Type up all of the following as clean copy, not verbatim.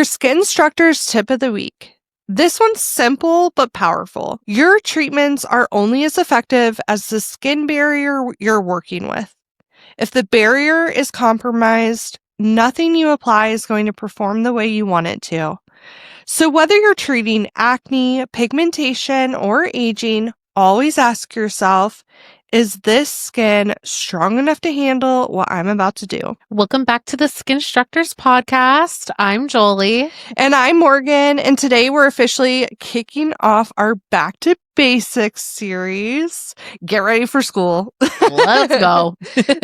Your Skinstructors tip of the week. This one's simple but powerful. Your treatments are only as effective as the skin barrier you're working with. If the barrier is compromised, nothing you apply is going to perform the way you want it to. So whether you're treating acne, pigmentation, or aging, always ask yourself, is this skin strong enough to handle what I'm about to do? Welcome back to the Skinstructors Podcast. I'm Jolie. And I'm Morgan. And today we're officially kicking off our Back to Basics series. Get ready for school. Let's go.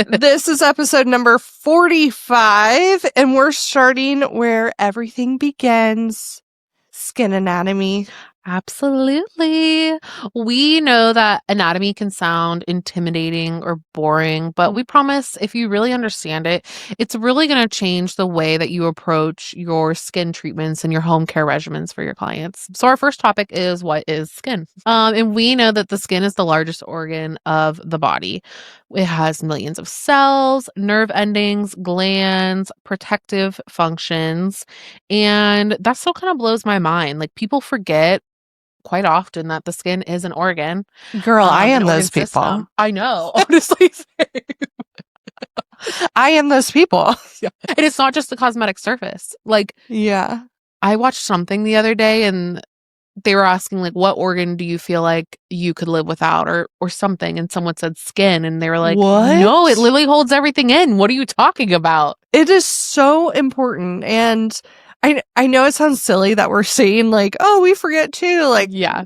This is episode number 45, and we're starting where everything begins. Skin anatomy. Absolutely. We know that anatomy can sound intimidating or boring, but we promise if you really understand it, it's really going to change the way that you approach your skin treatments and your home care regimens for your clients. So our first topic is, what is skin? And we know that the skin is the largest organ of the body. It has millions of cells, nerve endings, glands, protective functions, and that still kind of blows my mind. Like, people forget quite often that the skin is an organ. Girl, I am those people. System. I know, honestly. I am those people. Yeah. And it's not just the cosmetic surface. Like, yeah. I watched something the other day and they were asking, like, what organ do you feel like you could live without or something? And someone said skin. And they were like, what? No, it literally holds everything in. What are you talking about? It is so important. And I know it sounds silly that we're saying, like, oh, we forget too. Like, yeah.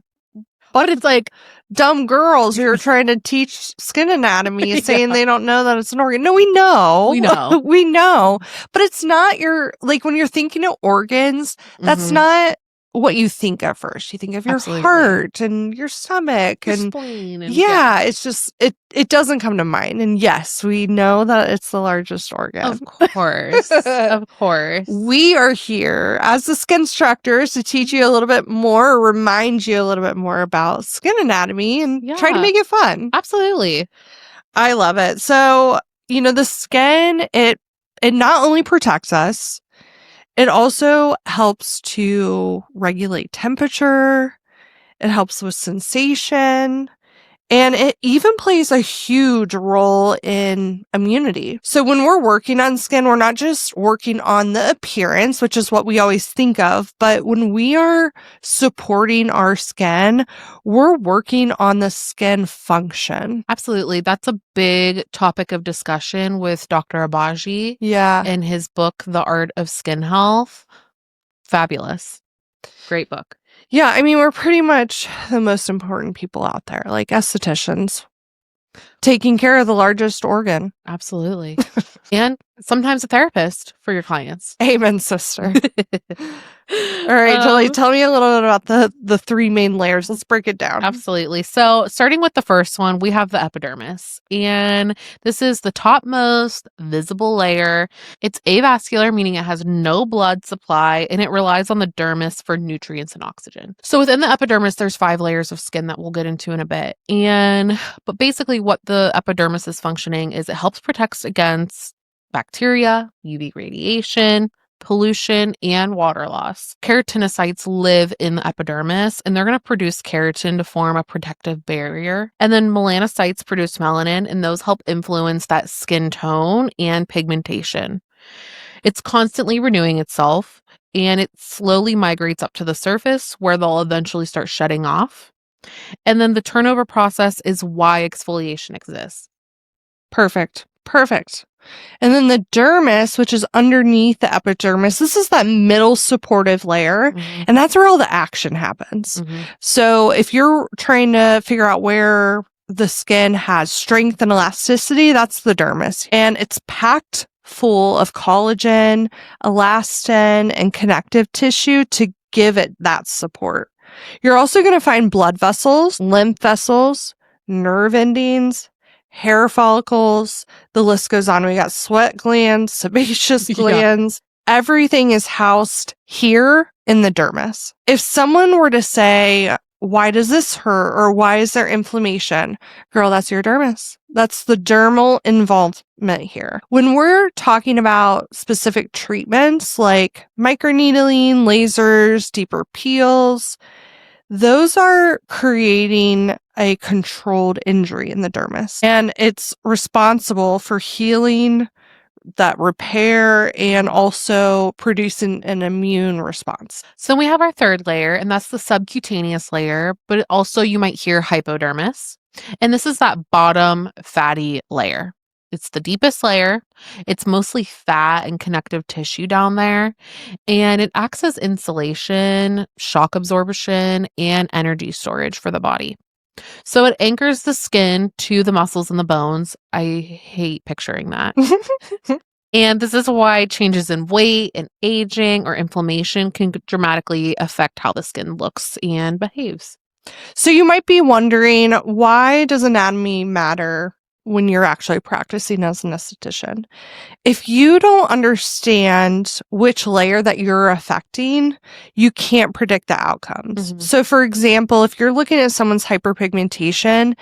But it's like dumb girls who are trying to teach skin anatomy saying they don't know that it's an organ. No, we know. We know. We know. But it's not like, when you're thinking of organs, that's not what you think of first. You think of your heart and your stomach your and spleen. And it's just, it doesn't come to mind. And yes, we know that it's the largest organ. Of course. Of course. We are here as the Skinstructors to teach you a little bit more, or remind you a little bit more about skin anatomy and try to make it fun. Absolutely. I love it. So, the skin, it not only protects us, it also helps to regulate temperature. It helps with sensation. And it even plays a huge role in immunity. So when we're working on skin, we're not just working on the appearance, which is what we always think of, but when we are supporting our skin, we're working on the skin function. Absolutely. That's a big topic of discussion with Dr. Abaji. Yeah. In his book, The Art of Skin Health. Fabulous. Great book. Yeah, I mean, we're pretty much the most important people out there, like estheticians, taking care of the largest organ. Absolutely. And sometimes a therapist for your clients. Amen, sister. All right, Jolie, tell me a little bit about the three main layers. Let's break it down. Absolutely. So starting with the first one, we have the epidermis. And this is the topmost visible layer. It's avascular, meaning it has no blood supply, and it relies on the dermis for nutrients and oxygen. So within the epidermis, there's 5 layers of skin that we'll get into in a bit. But basically what the epidermis is functioning is it helps protect against bacteria, UV radiation, pollution, and water loss. Keratinocytes live in the epidermis, and they're going to produce keratin to form a protective barrier. And then melanocytes produce melanin, and those help influence that skin tone and pigmentation. It's constantly renewing itself, and it slowly migrates up to the surface where they'll eventually start shedding off. And then the turnover process is why exfoliation exists. Perfect. And then the dermis, which is underneath the epidermis, this is that middle supportive layer, and that's where all the action happens. So if you're trying to figure out where the skin has strength and elasticity, that's the dermis. And it's packed full of collagen, elastin, and connective tissue to give it that support. You're also going to find blood vessels, lymph vessels, nerve endings, hair follicles, the list goes on. We got sweat glands, sebaceous glands. Everything is housed here in the dermis. If someone were to say, why does this hurt? Or why is there inflammation? Girl, that's your dermis. That's the dermal involvement here. When we're talking about specific treatments like microneedling, lasers, deeper peels, those are creating a controlled injury in the dermis. And it's responsible for healing that repair and also producing an immune response. So we have our third layer, and that's the subcutaneous layer, but also you might hear hypodermis. And this is that bottom fatty layer. It's the deepest layer. It's mostly fat and connective tissue down there, and it acts as insulation, shock absorption, and energy storage for the body. So it anchors the skin to the muscles and the bones. I hate picturing that. And this is why changes in weight and aging or inflammation can dramatically affect how the skin looks and behaves. So you might be wondering, why does anatomy matter when you're actually practicing as an esthetician? If you don't understand which layer that you're affecting, you can't predict the outcomes. So for example, if you're looking at someone's hyperpigmentation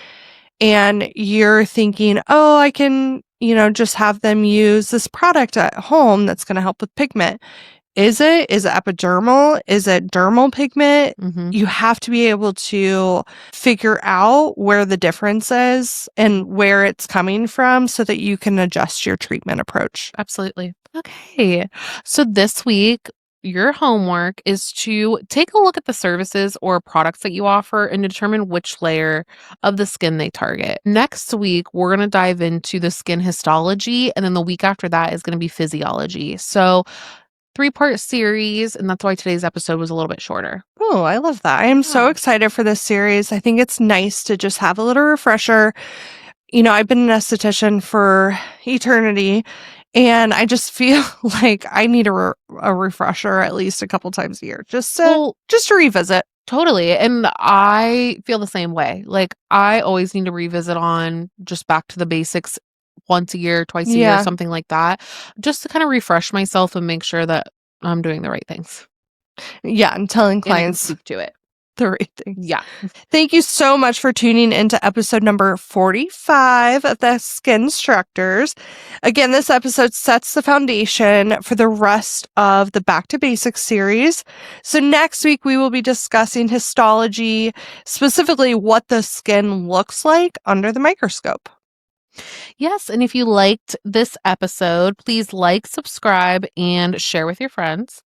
and you're thinking, oh, I can, just have them use this product at home that's going to help with pigment. Is it epidermal? Is it dermal pigment? You have to be able to figure out where the difference is and where it's coming from so that you can adjust your treatment approach. Absolutely. Okay. So this week, your homework is to take a look at the services or products that you offer and determine which layer of the skin they target. Next week, we're going to dive into the skin histology, and then the week after that is going to be physiology. So 3-part series, and that's why today's episode was a little bit shorter. Oh, I love that. I am so excited for this series. I think it's nice to just have a little refresher. I've been an esthetician for eternity, and I just feel like I need a refresher at least a couple times a year just to revisit. Totally. And I feel the same way. Like, I always need to revisit on just back to the basics once a year, twice a year, something like that, just to kind of refresh myself and make sure that I'm doing the right things. Yeah, and telling clients speak to it. The right things. Yeah. Thank you so much for tuning into episode number 45 of the Skinstructors. Again, this episode sets the foundation for the rest of the Back to Basics series. So next week, we will be discussing histology, specifically what the skin looks like under the microscope. Yes, and if you liked this episode, please like, subscribe, and share with your friends.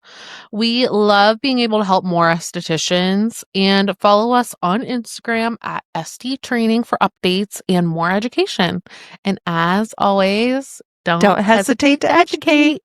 We love being able to help more estheticians, and follow us on Instagram at STTraining for updates and more education. And as always, don't hesitate to educate.